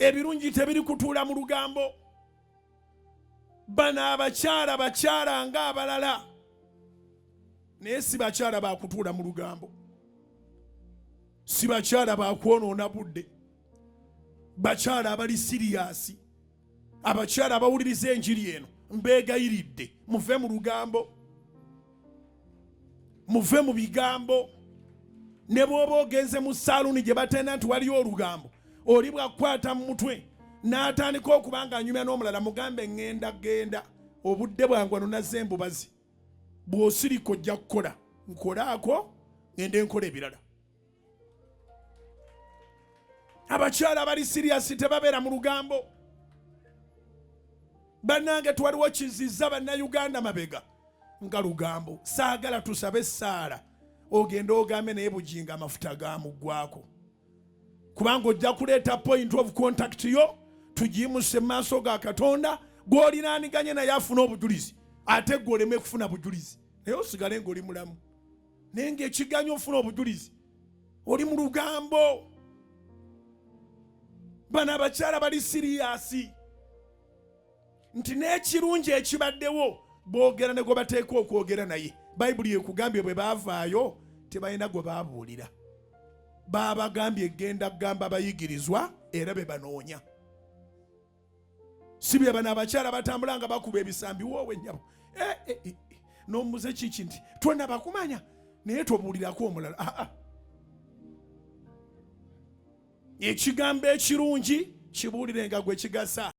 ebirungi tebiri kutuula mu lugambo. Bano abakyala nga abalala naye si bakyala bakutuula mu lugambo, si bakyala bakwonoona budde, bakyala abali siriyasi, abakyala abawuliriza enjiri eno. Mbeegayiridde muve mu lugambo, muve mu bigambo. Ne bw'oba ogenze mu saaluni gye batenda nti waliyo olugambo, oli bwakukwata mu mutwe n'atandika okubanga anyumya n'omulala, mugambe ngenda genda, obudde bwangu wano nazze embubazi, bw'osirika ojja kukola nkolaako ngende nkola ebirala. Abakyala abali siriyasi tebabeera mu lugambo. Bannange twaliwo kizizza bannayuganda mabega nga lugambo. Saagala tusabe Saala ogenda ogambe naye bujinga amafuta gamuggwako, kubanga ojja kuleeta point of contact yo tugiyimuse mu maaso ga Katonda gw'olinaaniganye naye afuna obujulizi, ate gwe oleme kufuna bujulizi naye osigale ng'oli mulamu. Naye ng'ekiganya ofuna obujulizi oli mu lugambo. Bano abakyala bali siriyasi nti n'ekirungi ekibaddewo boogera ne gwe bateeka okwogera naye. Bayibuli ekugambye bwe baavaayo tebalina gwe baabuulira, baabagambye egenda kugamba abayigirizwa era be banoonya. Si bye bano abakyala batambula nga bakuba ebisambi woowe nnyabo n'omuze kiki nti twonna bakumanya naye tobuulirako omulala. Ekigambo ekirungi kibuulirenga gwe kigasa.